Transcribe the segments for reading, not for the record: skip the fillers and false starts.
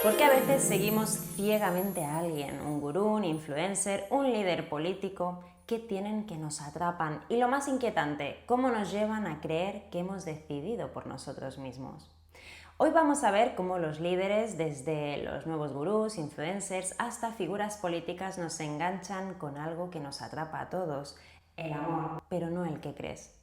¿Por qué a veces seguimos ciegamente a alguien, un gurú, un influencer, un líder político? ¿Qué tienen que nos atrapan? Y lo más inquietante, ¿cómo nos llevan a creer que hemos decidido por nosotros mismos? Hoy vamos a ver cómo los líderes, desde los nuevos gurús, influencers, hasta figuras políticas, nos enganchan con algo que nos atrapa a todos, el amor, pero no el que crees.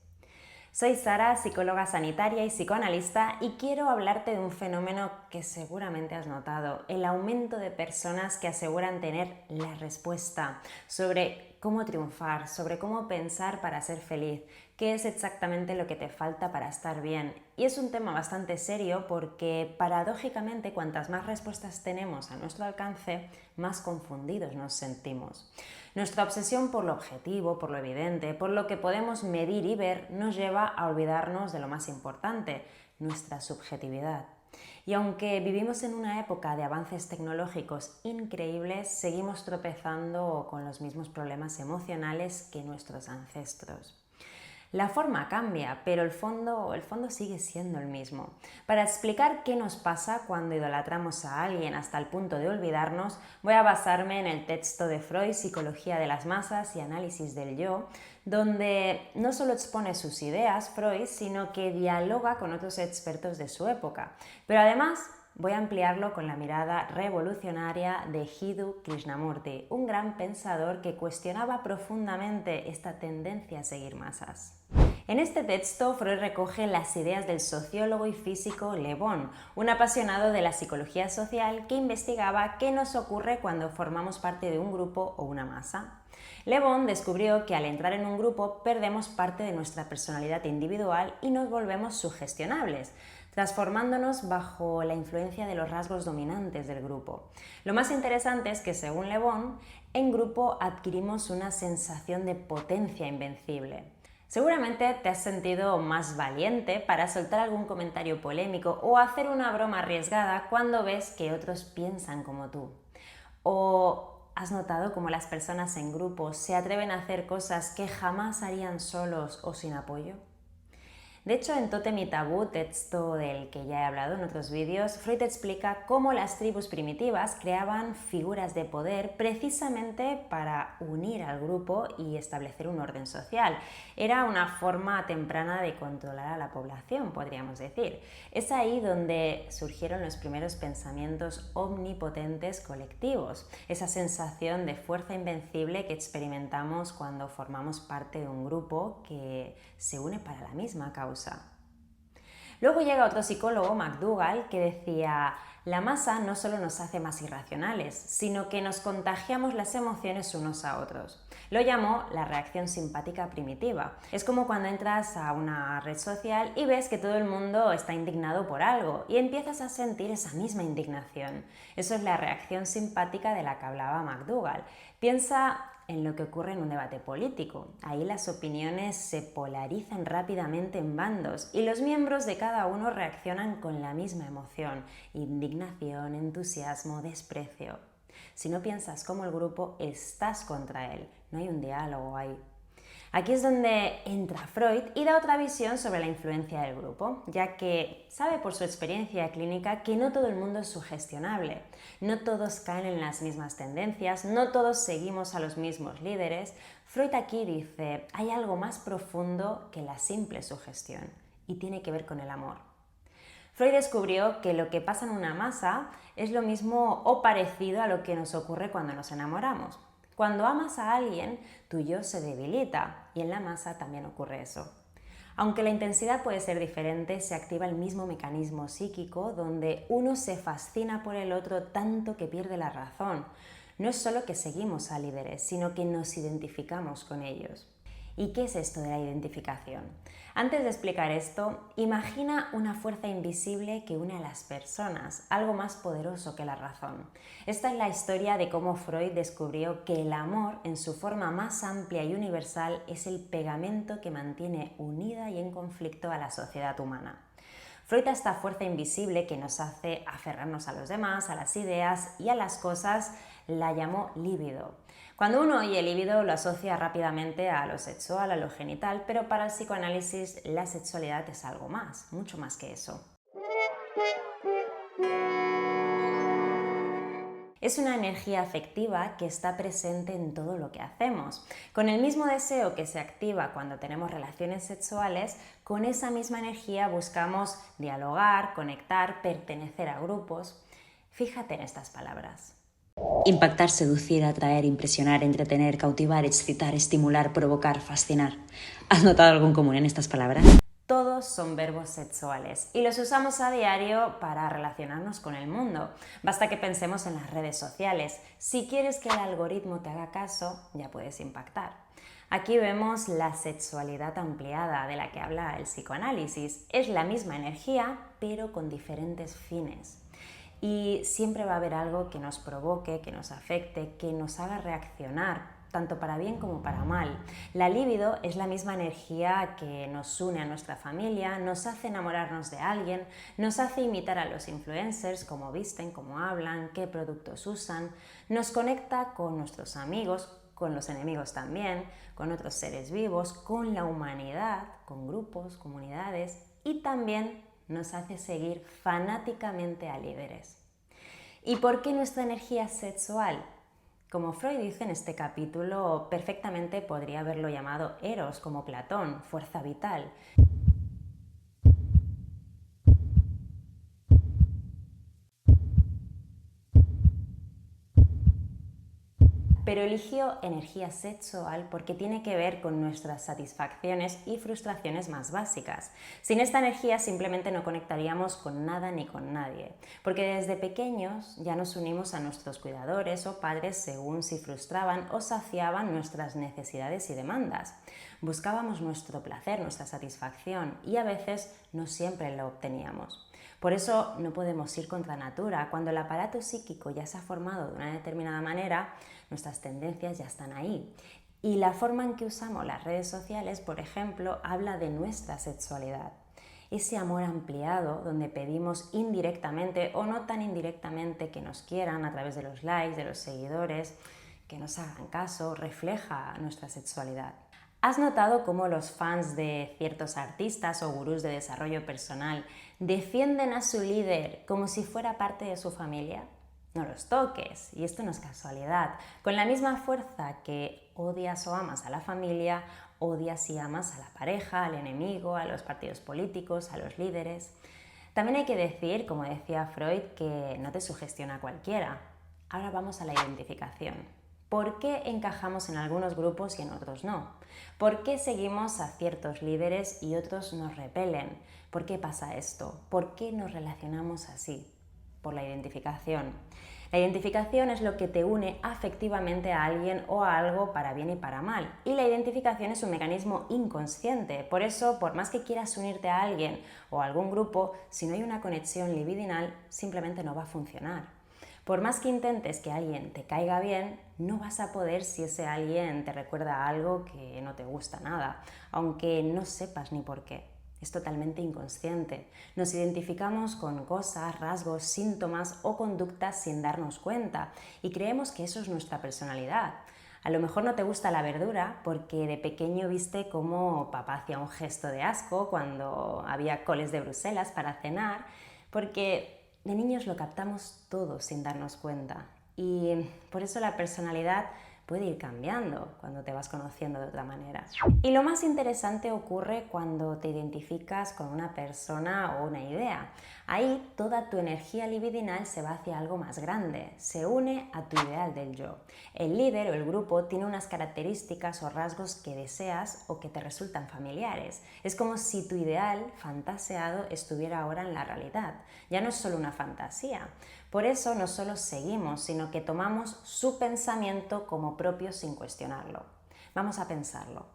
Soy Sara, psicóloga sanitaria y psicoanalista, y quiero hablarte de un fenómeno que seguramente has notado: el aumento de personas que aseguran tener la respuesta sobre cómo triunfar, sobre cómo pensar para ser feliz, qué es exactamente lo que te falta para estar bien. Y es un tema bastante serio porque, paradójicamente, cuantas más respuestas tenemos a nuestro alcance, más confundidos nos sentimos. Nuestra obsesión por lo objetivo, por lo evidente, por lo que podemos medir y ver, nos lleva a olvidarnos de lo más importante: nuestra subjetividad. Y aunque vivimos en una época de avances tecnológicos increíbles, seguimos tropezando con los mismos problemas emocionales que nuestros ancestros. La forma cambia, pero el fondo sigue siendo el mismo. Para explicar qué nos pasa cuando idolatramos a alguien hasta el punto de olvidarnos, voy a basarme en el texto de Freud, Psicología de las masas y análisis del yo, donde no solo expone sus ideas Freud, sino que dialoga con otros expertos de su época. Pero además voy a ampliarlo con la mirada revolucionaria de Jiddu Krishnamurti, un gran pensador que cuestionaba profundamente esta tendencia a seguir masas. En este texto, Freud recoge las ideas del sociólogo y físico Le Bon, un apasionado de la psicología social que investigaba qué nos ocurre cuando formamos parte de un grupo o una masa. Le Bon descubrió que al entrar en un grupo perdemos parte de nuestra personalidad individual y nos volvemos sugestionables, transformándonos bajo la influencia de los rasgos dominantes del grupo. Lo más interesante es que, según Le Bon, en grupo adquirimos una sensación de potencia invencible. Seguramente te has sentido más valiente para soltar algún comentario polémico o hacer una broma arriesgada cuando ves que otros piensan como tú. ¿O has notado cómo las personas en grupo se atreven a hacer cosas que jamás harían solos o sin apoyo? De hecho, en Tótem y Tabú, texto del que ya he hablado en otros vídeos, Freud explica cómo las tribus primitivas creaban figuras de poder precisamente para unir al grupo y establecer un orden social. Era una forma temprana de controlar a la población, podríamos decir. Es ahí donde surgieron los primeros pensamientos omnipotentes colectivos, esa sensación de fuerza invencible que experimentamos cuando formamos parte de un grupo que se une para la misma causa. Luego llega otro psicólogo, McDougall, que decía: la masa no solo nos hace más irracionales, sino que nos contagiamos las emociones unos a otros. Lo llamó la reacción simpática primitiva. Es como cuando entras a una red social y ves que todo el mundo está indignado por algo y empiezas a sentir esa misma indignación. Eso es la reacción simpática de la que hablaba McDougall. Piensa en lo que ocurre en un debate político. Ahí las opiniones se polarizan rápidamente en bandos y los miembros de cada uno reaccionan con la misma emoción: indignación, entusiasmo, desprecio. Si no piensas como el grupo, estás contra él. No hay un diálogo ahí. Aquí es donde entra Freud y da otra visión sobre la influencia del grupo, ya que sabe por su experiencia clínica que no todo el mundo es sugestionable, no todos caen en las mismas tendencias, no todos seguimos a los mismos líderes. Freud aquí dice: hay algo más profundo que la simple sugestión, y tiene que ver con el amor. Freud descubrió que lo que pasa en una masa es lo mismo o parecido a lo que nos ocurre cuando nos enamoramos. Cuando amas a alguien, tu yo se debilita, y en la masa también ocurre eso. Aunque la intensidad puede ser diferente, se activa el mismo mecanismo psíquico donde uno se fascina por el otro tanto que pierde la razón. No es solo que seguimos a líderes, sino que nos identificamos con ellos. ¿Y qué es esto de la identificación? Antes de explicar esto, imagina una fuerza invisible que une a las personas, algo más poderoso que la razón. Esta es la historia de cómo Freud descubrió que el amor, en su forma más amplia y universal, es el pegamento que mantiene unida y en conflicto a la sociedad humana. Freud, a esta fuerza invisible que nos hace aferrarnos a los demás, a las ideas y a las cosas, la llamó líbido. Cuando uno oye líbido lo asocia rápidamente a lo sexual, a lo genital, pero para el psicoanálisis la sexualidad es algo más, mucho más que eso. Es una energía afectiva que está presente en todo lo que hacemos. Con el mismo deseo que se activa cuando tenemos relaciones sexuales, con esa misma energía buscamos dialogar, conectar, pertenecer a grupos. Fíjate en estas palabras. Impactar, seducir, atraer, impresionar, entretener, cautivar, excitar, estimular, provocar, fascinar. ¿Has notado algo en común en estas palabras? Todos son verbos sexuales y los usamos a diario para relacionarnos con el mundo. Basta que pensemos en las redes sociales. Si quieres que el algoritmo te haga caso, ya puedes impactar. Aquí vemos la sexualidad ampliada de la que habla el psicoanálisis. Es la misma energía, pero con diferentes fines. Y siempre va a haber algo que nos provoque, que nos afecte, que nos haga reaccionar, tanto para bien como para mal. La libido es la misma energía que nos une a nuestra familia, nos hace enamorarnos de alguien, nos hace imitar a los influencers, cómo visten, cómo hablan, qué productos usan, nos conecta con nuestros amigos, con los enemigos también, con otros seres vivos, con la humanidad, con grupos, comunidades y también nos hace seguir fanáticamente a líderes. ¿Y por qué nuestra energía es sexual? Como Freud dice en este capítulo, perfectamente podría haberlo llamado Eros, como Platón, fuerza vital. Pero eligió energía sexual porque tiene que ver con nuestras satisfacciones y frustraciones más básicas. Sin esta energía simplemente no conectaríamos con nada ni con nadie, porque desde pequeños ya nos unimos a nuestros cuidadores o padres según si frustraban o saciaban nuestras necesidades y demandas. Buscábamos nuestro placer, nuestra satisfacción y a veces no siempre lo obteníamos. Por eso no podemos ir contra natura. Cuando el aparato psíquico ya se ha formado de una determinada manera, nuestras tendencias ya están ahí. Y la forma en que usamos las redes sociales, por ejemplo, habla de nuestra sexualidad. Ese amor ampliado donde pedimos indirectamente o no tan indirectamente que nos quieran a través de los likes, de los seguidores, que nos hagan caso, refleja nuestra sexualidad. ¿Has notado cómo los fans de ciertos artistas o gurús de desarrollo personal defienden a su líder como si fuera parte de su familia? No los toques, y esto no es casualidad. Con la misma fuerza que odias o amas a la familia, odias y amas a la pareja, al enemigo, a los partidos políticos, a los líderes. También hay que decir, como decía Freud, que no te sugestiona cualquiera. Ahora vamos a la identificación. ¿Por qué encajamos en algunos grupos y en otros no? ¿Por qué seguimos a ciertos líderes y otros nos repelen? ¿Por qué pasa esto? ¿Por qué nos relacionamos así? Por la identificación. La identificación es lo que te une afectivamente a alguien o a algo para bien y para mal. Y la identificación es un mecanismo inconsciente. Por eso, por más que quieras unirte a alguien o a algún grupo, si no hay una conexión libidinal, simplemente no va a funcionar. Por más que intentes que alguien te caiga bien, no vas a poder si ese alguien te recuerda a algo que no te gusta nada, aunque no sepas ni por qué. Es totalmente inconsciente. Nos identificamos con cosas, rasgos, síntomas o conductas sin darnos cuenta y creemos que eso es nuestra personalidad. A lo mejor no te gusta la verdura porque de pequeño viste cómo papá hacía un gesto de asco cuando había coles de Bruselas para cenar, porque de niños lo captamos todo sin darnos cuenta. Y por eso la personalidad puede ir cambiando cuando te vas conociendo de otra manera. Y lo más interesante ocurre cuando te identificas con una persona o una idea. Ahí toda tu energía libidinal se va hacia algo más grande, se une a tu ideal del yo. El líder o el grupo tiene unas características o rasgos que deseas o que te resultan familiares. Es como si tu ideal fantaseado estuviera ahora en la realidad. Ya no es solo una fantasía. Por eso no solo seguimos, sino que tomamos su pensamiento como propio sin cuestionarlo. Vamos a pensarlo.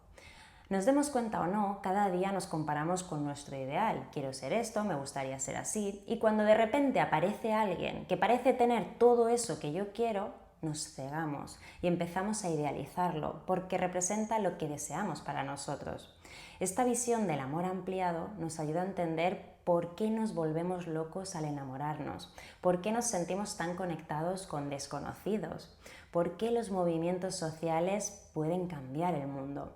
Nos demos cuenta o no, cada día nos comparamos con nuestro ideal. Quiero ser esto, me gustaría ser así. Y cuando de repente aparece alguien que parece tener todo eso que yo quiero, nos cegamos y empezamos a idealizarlo porque representa lo que deseamos para nosotros. Esta visión del amor ampliado nos ayuda a entender por qué nos volvemos locos al enamorarnos, por qué nos sentimos tan conectados con desconocidos, por qué los movimientos sociales pueden cambiar el mundo,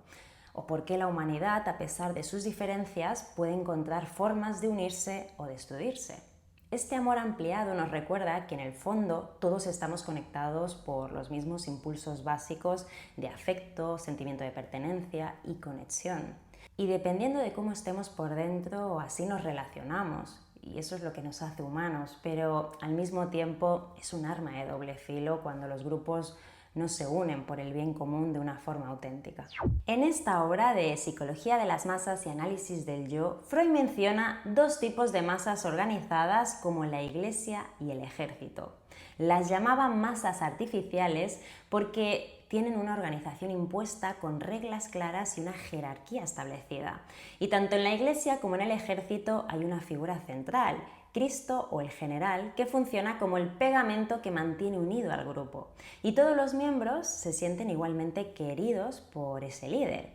o por qué la humanidad, a pesar de sus diferencias, puede encontrar formas de unirse o destruirse. Este amor ampliado nos recuerda que en el fondo todos estamos conectados por los mismos impulsos básicos de afecto, sentimiento de pertenencia y conexión. Y dependiendo de cómo estemos por dentro, así nos relacionamos. Y eso es lo que nos hace humanos, pero al mismo tiempo es un arma de doble filo cuando los grupos no se unen por el bien común de una forma auténtica. En esta obra de Psicología de las masas y análisis del yo, Freud menciona dos tipos de masas organizadas como la Iglesia y el ejército. Las llamaba masas artificiales porque tienen una organización impuesta con reglas claras y una jerarquía establecida. Y tanto en la Iglesia como en el ejército hay una figura central, Cristo o el general, que funciona como el pegamento que mantiene unido al grupo. Y todos los miembros se sienten igualmente queridos por ese líder.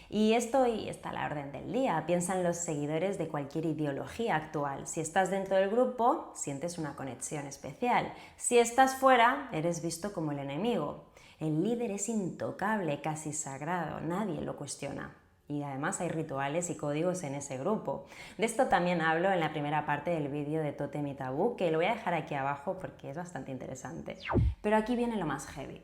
Y esto está a la orden del día. Piensan los seguidores de cualquier ideología actual. Si estás dentro del grupo, sientes una conexión especial. Si estás fuera, eres visto como el enemigo. El líder es intocable, casi sagrado, nadie lo cuestiona. Y además hay rituales y códigos en ese grupo. De esto también hablo en la primera parte del vídeo de Tótem y Tabú, que lo voy a dejar aquí abajo porque es bastante interesante. Pero aquí viene lo más heavy.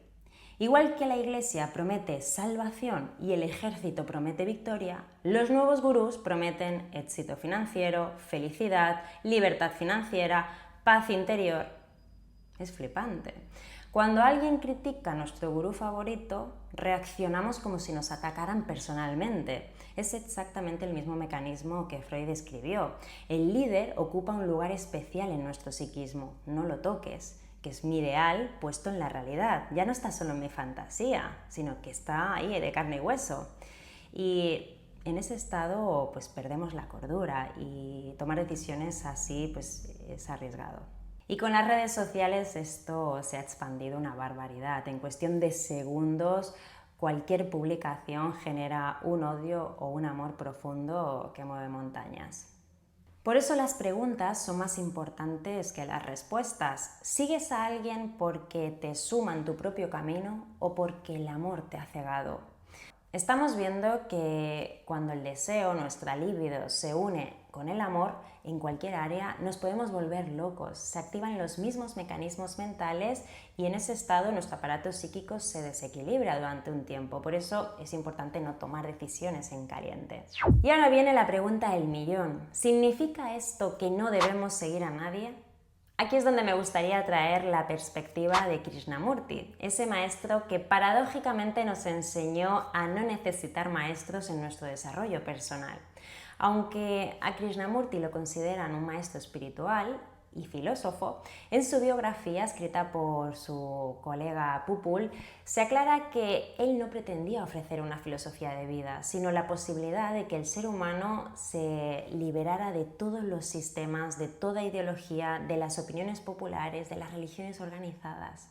Igual que la Iglesia promete salvación y el ejército promete victoria, los nuevos gurús prometen éxito financiero, felicidad, libertad financiera, paz interior. Es flipante. Cuando alguien critica a nuestro gurú favorito, reaccionamos como si nos atacaran personalmente. Es exactamente el mismo mecanismo que Freud describió. El líder ocupa un lugar especial en nuestro psiquismo, no lo toques, que es mi ideal puesto en la realidad. Ya no está solo en mi fantasía, sino que está ahí de carne y hueso. Y en ese estado pues perdemos la cordura y tomar decisiones así pues es arriesgado. Y con las redes sociales esto se ha expandido una barbaridad. En cuestión de segundos, cualquier publicación genera un odio o un amor profundo que mueve montañas. Por eso las preguntas son más importantes que las respuestas. ¿Sigues a alguien porque te suma en tu propio camino o porque el amor te ha cegado? Estamos viendo que cuando el deseo, nuestra libido, se une con el amor, en cualquier área nos podemos volver locos. Se activan los mismos mecanismos mentales y en ese estado nuestro aparato psíquico se desequilibra durante un tiempo. Por eso es importante no tomar decisiones en caliente. Y ahora viene la pregunta del millón. ¿Significa esto que no debemos seguir a nadie? Aquí es donde me gustaría traer la perspectiva de Krishnamurti, ese maestro que paradójicamente nos enseñó a no necesitar maestros en nuestro desarrollo personal. Aunque a Krishnamurti lo consideran un maestro espiritual y filósofo, en su biografía escrita por su colega Pupul se aclara que él no pretendía ofrecer una filosofía de vida, sino la posibilidad de que el ser humano se liberara de todos los sistemas, de toda ideología, de las opiniones populares, de las religiones organizadas.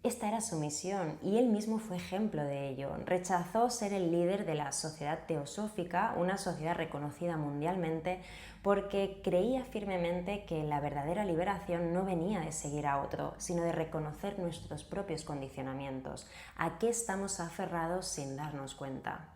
Esta era su misión y él mismo fue ejemplo de ello. Rechazó ser el líder de la Sociedad Teosófica, una sociedad reconocida mundialmente, porque creía firmemente que la verdadera liberación no venía de seguir a otro, sino de reconocer nuestros propios condicionamientos, a qué estamos aferrados sin darnos cuenta.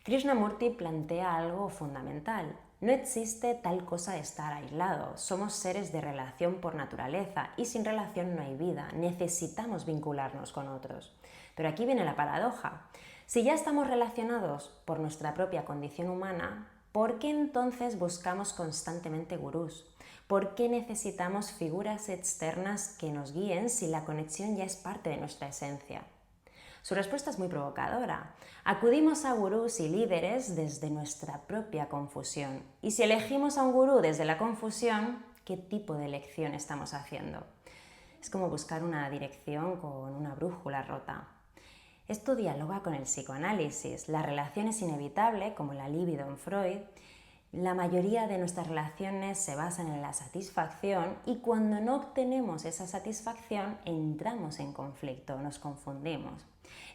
Krishnamurti plantea algo fundamental. No existe tal cosa de estar aislado. Somos seres de relación por naturaleza y sin relación no hay vida. Necesitamos vincularnos con otros. Pero aquí viene la paradoja. Si ya estamos relacionados por nuestra propia condición humana, ¿por qué entonces buscamos constantemente gurús? ¿Por qué necesitamos figuras externas que nos guíen si la conexión ya es parte de nuestra esencia? Su respuesta es muy provocadora. Acudimos a gurús y líderes desde nuestra propia confusión. Y si elegimos a un gurú desde la confusión, ¿qué tipo de elección estamos haciendo? Es como buscar una dirección con una brújula rota. Esto dialoga con el psicoanálisis. La relación es inevitable, como la libido en Freud. La mayoría de nuestras relaciones se basan en la satisfacción y cuando no obtenemos esa satisfacción entramos en conflicto, nos confundimos.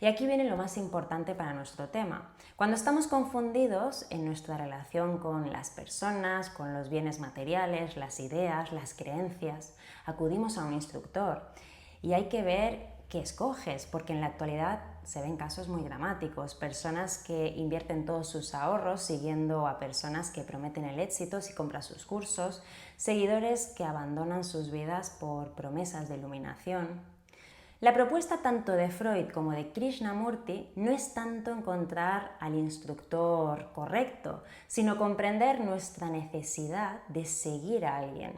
Y aquí viene lo más importante para nuestro tema. Cuando estamos confundidos en nuestra relación con las personas, con los bienes materiales, las ideas, las creencias, acudimos a un instructor y hay que ver ¿qué escoges? Porque en la actualidad se ven casos muy dramáticos, personas que invierten todos sus ahorros siguiendo a personas que prometen el éxito si compras sus cursos, seguidores que abandonan sus vidas por promesas de iluminación. La propuesta tanto de Freud como de Krishnamurti no es tanto encontrar al instructor correcto, sino comprender nuestra necesidad de seguir a alguien.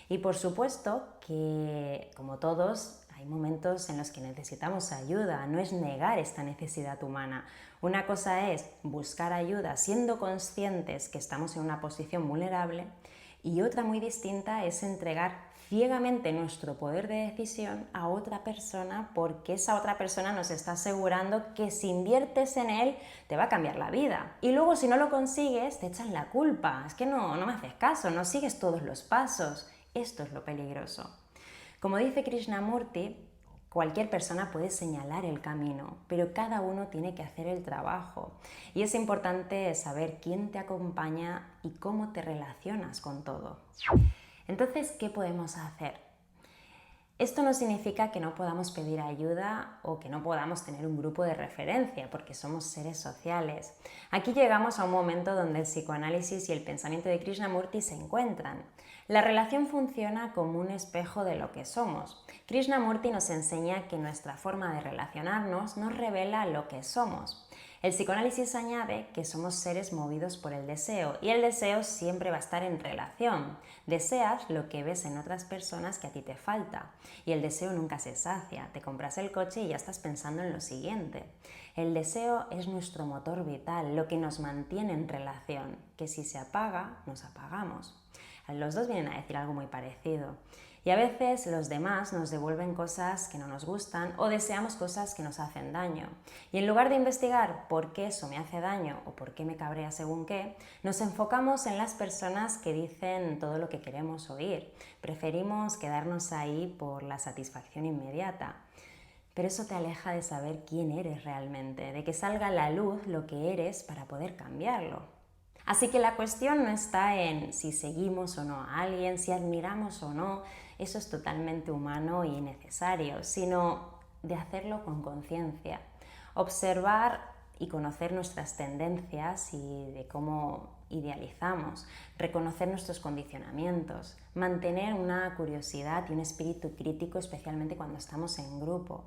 Y por supuesto que, como todos, hay momentos en los que necesitamos ayuda, no es negar esta necesidad humana. Una cosa es buscar ayuda siendo conscientes que estamos en una posición vulnerable y otra muy distinta es entregar ciegamente nuestro poder de decisión a otra persona porque esa otra persona nos está asegurando que si inviertes en él te va a cambiar la vida. Y luego si no lo consigues te echan la culpa, es que no me haces caso, no sigues todos los pasos. Esto es lo peligroso. Como dice Krishnamurti, cualquier persona puede señalar el camino, pero cada uno tiene que hacer el trabajo. Y es importante saber quién te acompaña y cómo te relacionas con todo. Entonces, ¿qué podemos hacer? Esto no significa que no podamos pedir ayuda o que no podamos tener un grupo de referencia, porque somos seres sociales. Aquí llegamos a un momento donde el psicoanálisis y el pensamiento de Krishnamurti se encuentran. La relación funciona como un espejo de lo que somos. Krishnamurti nos enseña que nuestra forma de relacionarnos nos revela lo que somos. El psicoanálisis añade que somos seres movidos por el deseo y el deseo siempre va a estar en relación. Deseas lo que ves en otras personas que a ti te falta y el deseo nunca se sacia. Te compras el coche y ya estás pensando en lo siguiente. El deseo es nuestro motor vital, lo que nos mantiene en relación, que si se apaga, nos apagamos. Los dos vienen a decir algo muy parecido. Y a veces los demás nos devuelven cosas que no nos gustan o deseamos cosas que nos hacen daño. Y en lugar de investigar por qué eso me hace daño o por qué me cabrea según qué, nos enfocamos en las personas que dicen todo lo que queremos oír. Preferimos quedarnos ahí por la satisfacción inmediata. Pero eso te aleja de saber quién eres realmente, de que salga a la luz lo que eres para poder cambiarlo. Así que la cuestión no está en si seguimos o no a alguien, si admiramos o no, eso es totalmente humano y necesario, sino de hacerlo con conciencia, observar y conocer nuestras tendencias y de cómo idealizamos, reconocer nuestros condicionamientos, mantener una curiosidad y un espíritu crítico, especialmente cuando estamos en grupo.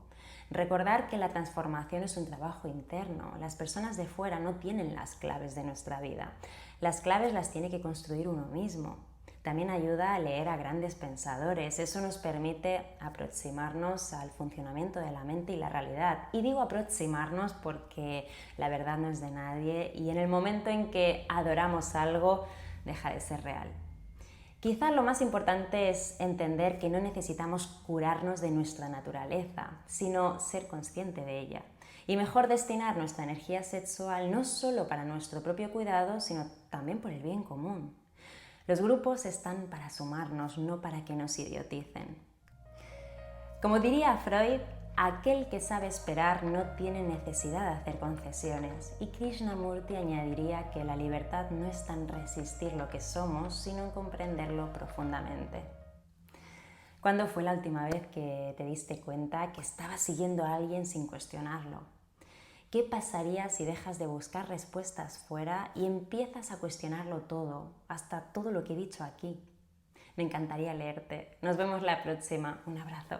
Recordar que la transformación es un trabajo interno. Las personas de fuera no tienen las claves de nuestra vida. Las claves las tiene que construir uno mismo. También ayuda a leer a grandes pensadores. Eso nos permite aproximarnos al funcionamiento de la mente y la realidad. Y digo aproximarnos porque la verdad no es de nadie y en el momento en que adoramos algo, deja de ser real. Quizás lo más importante es entender que no necesitamos curarnos de nuestra naturaleza, sino ser consciente de ella. Y mejor destinar nuestra energía sexual no solo para nuestro propio cuidado, sino también por el bien común. Los grupos están para sumarnos, no para que nos idioticen. Como diría Freud, aquel que sabe esperar no tiene necesidad de hacer concesiones. Y Krishnamurti añadiría que la libertad no está en resistir lo que somos, sino en comprenderlo profundamente. ¿Cuándo fue la última vez que te diste cuenta que estabas siguiendo a alguien sin cuestionarlo? ¿Qué pasaría si dejas de buscar respuestas fuera y empiezas a cuestionarlo todo, hasta todo lo que he dicho aquí? Me encantaría leerte. Nos vemos la próxima. Un abrazo.